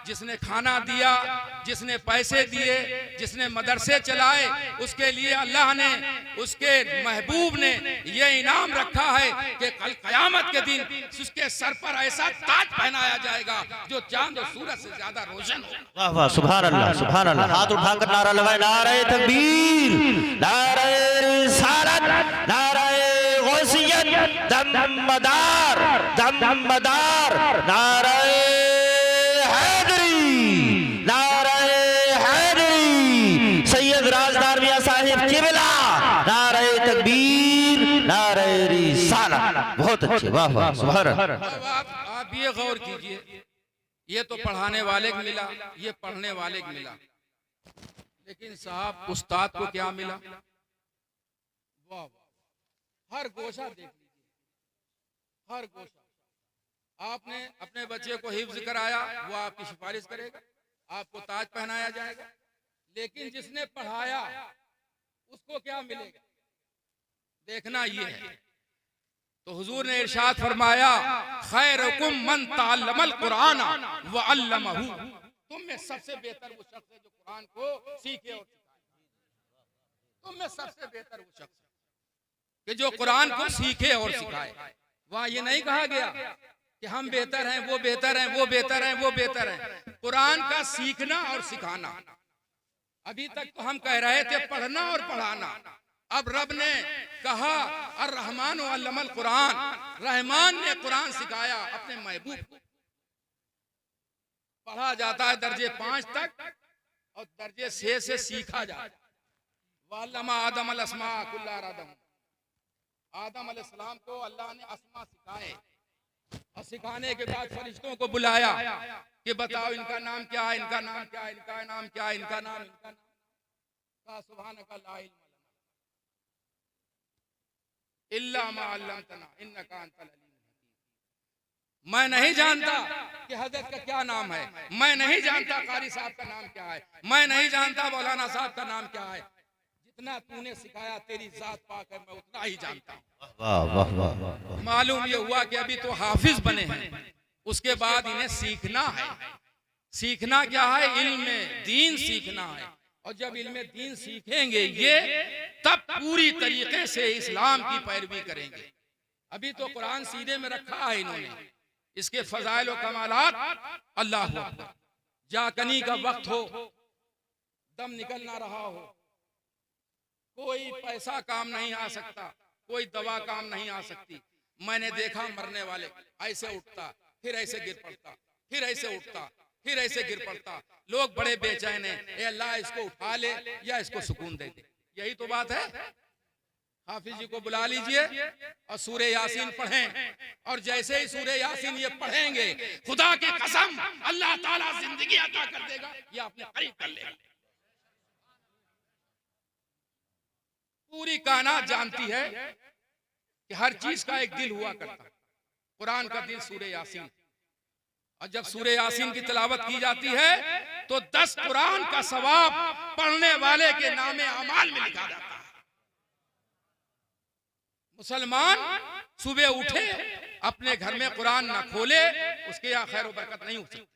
Speaker 1: जिसने खाना दिया, जिसने पैसे दिए, जिसने मदरसे चलाए, उसके लिए अल्लाह ने, उसके महबूब ने ये इनाम रखा है कि कल कयामत के दिन उसके सर पर ऐसा ताज पहनाया जाएगा जो चांद और सूरज से ज्यादा रोशन हो।
Speaker 2: वाह वाह, सुभान अल्लाह, सुभान अल्लाह। हाथ उठाकर नारा लगाए, नारे तकबीर, नारे रिसालत, नारे गौसियत, दमदार दमदार, नारे हैदरी, नारे हैदरी, सैयद राजदार मियां साहिब किबला, नारे तकबीर, नारे रिसालत। बहुत अच्छे, वाह वाह, सुभान अल्लाह।
Speaker 1: आप ये गौर कीजिए, ये तो पढ़ाने वाले को मिला, ये पढ़ने वाले को मिला, लेकिन साहब उस्ताद को क्या मिला? वाह, हर गोशा देख लीजिए, हर गोशा। आपने अपने बच्चे को हिफ्ज कराया, वो आपकी सिफारिश करेगा, आपको ताज पहनाया जाएगा, लेकिन जिसने पढ़ाया उसको क्या मिलेगा? देखना ये है। तो हुजूर ने इरशाद फरमाया, खैरुकुम मन तअल्लमल कुरान व अल्लमहु, तुम में सबसे बेहतर वो शख्स है जो कुरान को सीखे और सिखाए। तुम में सबसे बेहतर वो शख्स कि जो कुरान को सीखे और सिखाए। वहां ये नहीं कहा गया कि हम बेहतर हैं, वो बेहतर हैं, वो बेहतर हैं, वो बेहतर हैं। कुरान का सीखना और सिखाना। अभी तक तो हम कह रहे थे पढ़ना और पढ़ाना, अब रब ने कहा अर्रहमान अल्लमल कुरान, रहमान ने कुरान सिखाया अपने महबूब को। पढ़ा जाता है दर्जे 5 तक और दर्जे 6 से सीखा जाता है। वअल्लमा आदम अल अस्मा कुल्ला आदम, आदम अलैहिस्सलाम को अल्लाह ने अस्मा सिखाए, और सिखाने के बाद फरिश्तों को बुलाया कि बताओ इनका नाम क्या है, इनका नाम क्या है, इनका नाम क्या है, इनका नाम, इनका नाम। कहा सुब्हानका ला इल्म इल्ला मा अल्लमतना इन्नका अंतल अलीम हकीम। मैं नहीं जानता कि हजरत का क्या नाम है, मैं नहीं जानता कारी साहब का नाम क्या है, मैं नहीं जानता मौलाना साहब का नाम क्या है, जितना तूने सिखाया तेरी जात पाकर मैं उतना ही जानता हूँ।
Speaker 2: वाह वाह वाह।
Speaker 1: मालूम ये हुआ कि अभी तो हाफिज बने हैं, उसके बाद इन्हें सीखना है। सीखना क्या है? इल्म में दीन सीखना है, और जब इल्म दीन सीखेंगे ये, तब पूरी तरीके से इस्लाम की पैरवी करेंगे। अभी तो कुरान सीने में रखा है इन्होंने, इसके फजाइल और कमालात अल्लाह अकबर। जाकनी का वक्त हो, दम निकल ना रहा हो, कोई पैसा काम नहीं आ सकता, कोई दवा काम नहीं आ सकती। मैंने देखा मरने वाले ऐसे उठता, फिर ऐसे गिर पड़ता, फिर ऐसे उठता, फिर ऐसे गिर पड़ता। लोग बड़े बेचैन हैं, ए अल्लाह इसको उठा ले या इसको सुकून दे दे। यही तो बात है। हाफिज जी को बुला लीजिए और सूरे यासीन पढ़ें, और जैसे ही सूरे यासीन ये पढ़ेंगे, खुदा की कसम अल्लाह ताला जिंदगी अता कर देगा, ये आपने करीब कर लेगा। पूरी कायनात जानती है कि हर चीज का एक दिल हुआ करता। कुरान का दिल सूरे यासीन, और जब सूरे यासीन की तिलावत की जाती है तो 10 कुरान का सवाब पढ़ने वाले के नामे अमाल में लिखा जाता है। मुसलमान सुबह उठे, अपने घर में कुरान ना खोले, उसके यहाँ खैर बरकत नहीं हो सकती।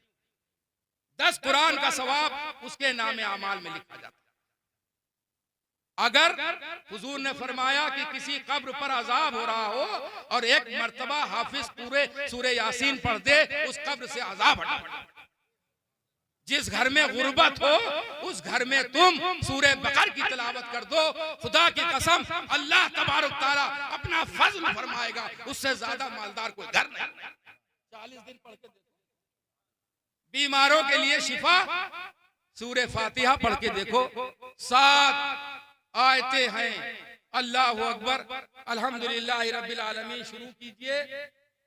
Speaker 1: 10 कुरान का सवाब उसके नामे अमाल में लिखा जाता है। अगर हुजूर ने फरमाया कि किसी कब्र पर अजाब हो रहा हो और एक मर्तबा हाफिज पूरे सूरे यासीन पढ़ दे, उस कब्र से अजाब हटा। जिस घर में गुर्बत हो उस घर में तुम सूरे बकर की तिलावत कर दो, खुदा की कसम अल्लाह तबारक तआला अपना फजल फरमाएगा, उससे ज्यादा मालदार कोई घर नहीं। 40 दिन पढ़ के देखो। बीमारों के लिए शिफा सूरे फातिहा पढ़ के देखो। 7 आयतें हैं। अल्लाहु अकबर, अल्हम्दुलिल्लाह रब्बिल आलमीन शुरू कीजिए,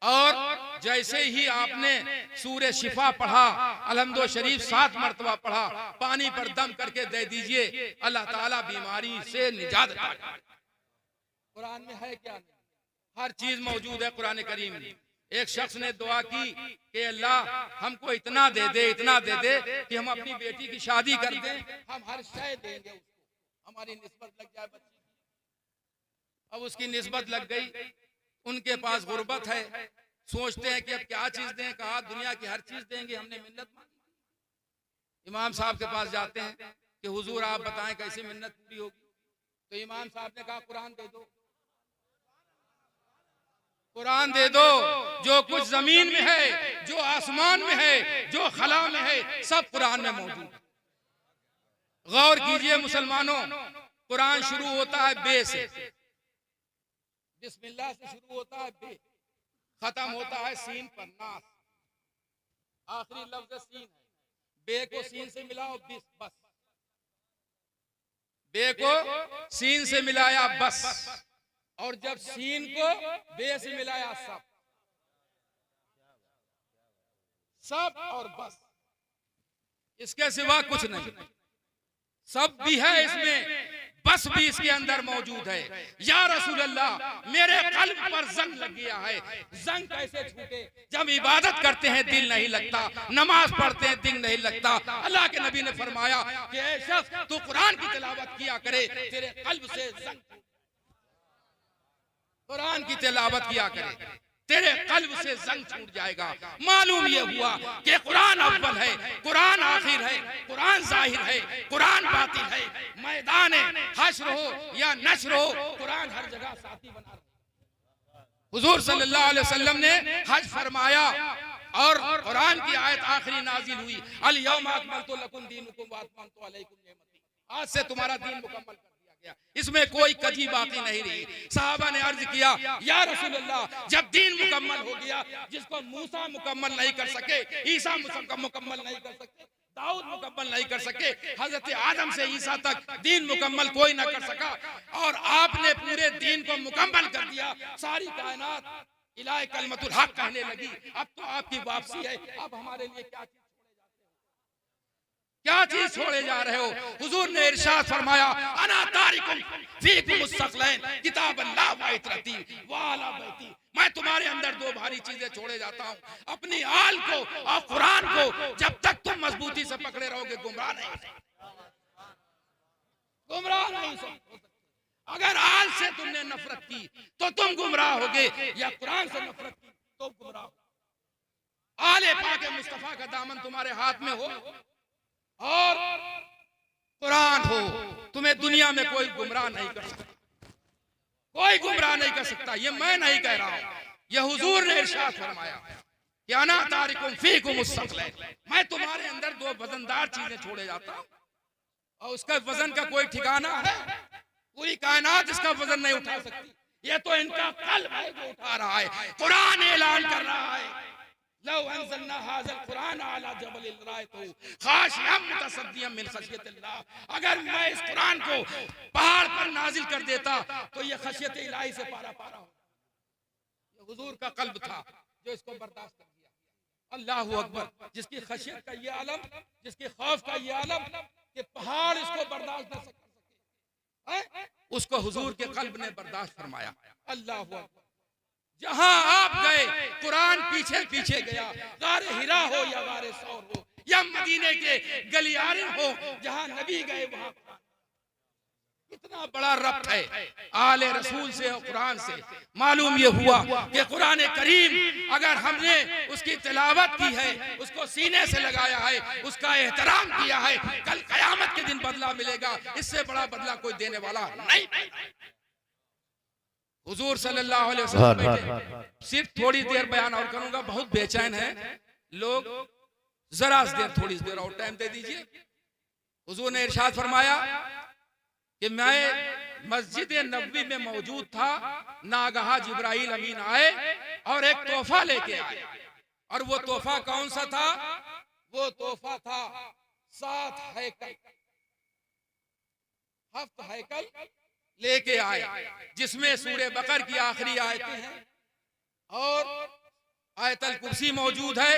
Speaker 1: और जैसे ही आपने सूरे शिफा पढ़ा, अलहम्दो शरीफ 7 मरतबा पढ़ा, पानी पर दम करके दे दीजिए, अल्लाह ताला बीमारी से निजात देगा। कुरान में है क्या? हर चीज मौजूद है कुरान करीम में। एक शख्स ने दुआ की कि अल्लाह हमको इतना दे दे, इतना दे दे कि हम अपनी बेटी की शादी कर दें, हम हर शय देंगे उसको, हमारी निस्बत लग जाए बच्ची की। अब उसकी निस्बत लग गई, उनके पास गुर्बत है, सोचते हैं कि अब क्या चीज दें। कहा दुनिया की हर चीज देंगे, हमने मिन्नत मांगी। इमाम साहब के पास जाते हैं कि हुजूर आप बताएं कैसे मिन्नत पूरी होगी। तो इमाम साहब ने कहा कुरान दे दो, कुरान दे दो। जो कुछ जमीन में है, जो आसमान में है, जो खला में है, सब कुरान में मौजूद है। गौर कीजिए मुसलमानों, कुरान शुरू होता है बे से, बिस्मिल्लाह से शुरू होता है बे, खत्म होता है सीन पर, नास। आखिरी लफ्ज सीन है। बे को सीन से मिलाओ बिस, बस। बे को सीन से मिलाया बस, और जब सीन को बे से मिलाया सब, सब और बस, इसके सिवा कुछ नहीं। सब भी है इसमें, बस भी इसके अंदर मौजूद है। या रसूल अल्लाह, मेरे कल्ब पर जंग लग गया है। जंग कैसे छूटे? जब इबादत करते हैं दिल नहीं लगता, नमाज पढ़ते हैं दिल नहीं लगता। अल्लाह के नबी ने फरमाया कि ऐ शख्स तू कुरान की तिलावत किया करे, तेरे कल्ब से जंग, कुरान की तिलावत किया करे, तेरे कल्ब से जंग छूट जाएगा। मालूम ये हुआ कि कुरान अव्वल है, कुरान आखिर है, कुरान जाहिर है, कुरान बातिन है। मैदान हश्र हो या नश्र हो, कुरान हर जगह साथी बना रहा है। हुजूर सल्लल्लाहु अलैहि वसल्लम ने हज फरमाया और कुरान की आयत आखिरी नाजिल हुई, अल यौमा अकमलतु लकुम दीनुकुम व अतममतु अलैकुम निअमती। आज से तुम्हारा दीन मुकम्मल कर दिया गया, इसमें कोई कजी बाकी नहीं रही। साहबा ने अर्ज किया, या रसूल अल्लाह, जब दीन मुकम्मल हो गया, जिसको मूसा मुकम्मल नहीं कर सके, ईसा मुकम्मल नहीं कर सके, दाऊद मुकम्मल नहीं कर सके, हजरत आदम से ईसा तक दीन मुकम्मल कोई ना कर सका, और आपने पूरे दीन को मुकम्मल कर दिया। सारी कायनात इलाहे कलमतुल हक कहने लगी, अब तो आपकी वापसी है, अब हमारे लिए क्या चीज छोड़े जा रहे हो? हुजूर ने इरशाद फरमाया, अना तारिकुम फीकुम मुस्तक़लैन किताबल्लाह व इतरती व अला बैती। मैं तुम्हारे अंदर 2 भारी चीजें छोड़े जाता हूँ, अपनी आल को और कुरान को। जब तक तुम मजबूती से पकड़े रहोगे, गुमराह नहीं हो सकते, गुमराह नहीं हो सकते। अगर आल से तुमने नफरत की तो तुम गुमराह होगे, या कुरान से नफरत की तो गुमराह हो। आले पाक मुस्तफा का दामन तुम्हारे हाथ में हो और कुरान हो, तुम्हें दुनिया में कोई गुमराह नहीं कर सकता, कोई गुमराह नहीं कर सकता। ये मैं नहीं कह रहा हूं, ये हुजूर ने इरशाद फरमाया कि अना तारिकुम फीकुम मुस्तक़लैन। मैं तुम्हारे अंदर 2 वजनदार चीजें छोड़े जाता हूं, और उसका वजन का कोई ठिकाना है? पूरी कायनात इसका वजन नहीं उठा सकती। ये तो इनका कल्ब है जो उठा रहा है। कुरान ऐलान कर रहा है, लौ अंज़लना हाज़ल कुरान अला जबलिन रअयतहु खाशिअम मुतसद्दिअम मिन खशियतिल्लाह, अगर मैं इस कुरान को पहाड़ पर नाजिल कर देता तो ये खशियत इलाही से पारा पारा हो। ये हुजूर का कल्ब था जो इसको बर्दाश्त कर दिया। अल्लाहु अकबर, जिसकी खशियत का ये आलम, जिसके खौफ का ये आलम कि पहाड़ इसको बर्दाश्त न कर सके, उसको हुजूर के कल्ब ने बर्दाश्त फरमाया। अल्लाहु अकबर, जहां आप गए कुरान पीछे पीछे गया, गारे हिरा हो या गारे सौर हो या मदीने के गलियारे हो, जहां नबी गए वहां कितना बड़ा रब्त है आले रसूल से और कुरान से। मालूम ये हुआ कि कुरान करीम अगर हमने उसकी तिलावत की है, उसको सीने से लगाया है, उसका एहतराम किया है, कल कयामत के दिन बदला मिलेगा। इससे बड़ा बदला कोई देने वाला नहीं। हुजूर सल्लल्लाहु अलैहि वसल्लम बैठे। सिर्फ थोड़ी देर बयान और करूंगा, बहुत बेचैन है लोग, जरा देर थोड़ी देर और टाइम दे दीजिए। हुजूर ने इरशाद फरमाया कि मैं मस्जिद नबवी में मौजूद था, नागहा जिब्राइल अमीन आए और एक तोहफा लेके आए। और वो तोहफा कौन सा था? वो तोहफा था 7 हैकल, 7 हैकल लेके आए, जिसमें सूरे बकर की आखिरी आयतें हैं और आयतल कुर्सी मौजूद है।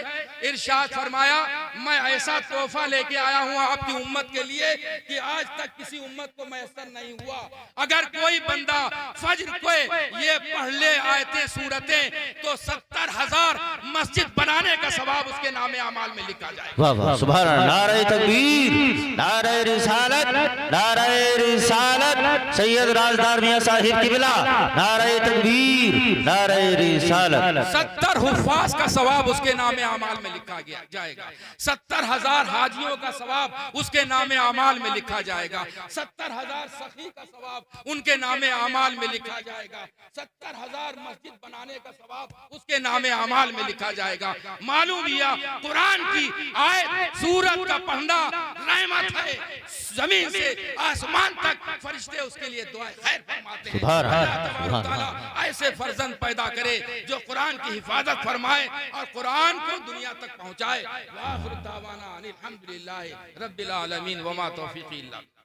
Speaker 1: इरशाद फरमाया, मैं ऐसा तोहफा लेके आया हूँ आपकी उम्मत के लिए कि आज तक किसी उम्मत को मैसर नहीं हुआ। अगर कोई बंदा फज्र को ये पढ़ ले आयतें सूरतें, तो 70,000 मस्जिद बनाने का सवाब उसके नामे अमाल में लिखा जाएगा।
Speaker 2: वाह वाह, सुभान अल्लाह। नारे तकबीर, नारे रिसालत, नारे रिसालत, सैयद राजदार मियां साहिब किबला, नारे तकबीर, नारे रिसालत।
Speaker 1: 70 हुफ्फाज का सवाब उसके नामे अमाल में लिखा गया जाएगा। 70,000 हाजियों का सवाब उसके नामे अमाल में लिखा जाएगा। 70,000 सखी का सवाब उनके नामे अमाल में लिखा जाएगा। 70,000 मस्जिद बनाने का सवाब उसके नामे अमाल में लिखा जाएगा। मालूम किया कुरान की आयत सूरत का पढ़ना रहमत है, जमीन से आसमान तक फरिश्ते उसके लिए दुआ खैर फरमाते हैं। अल्लाह ताला ऐसे फर्जंद पैदा करे जो कुरान की हिफाजत फरमाए और कुरान को दुनिया तक पहुंचाए। वाखिर दावाना अनिल हम्दुलिल्लाहि रब्बिल आलमीन वमा तौफीकी इल्ला बिल्लाह।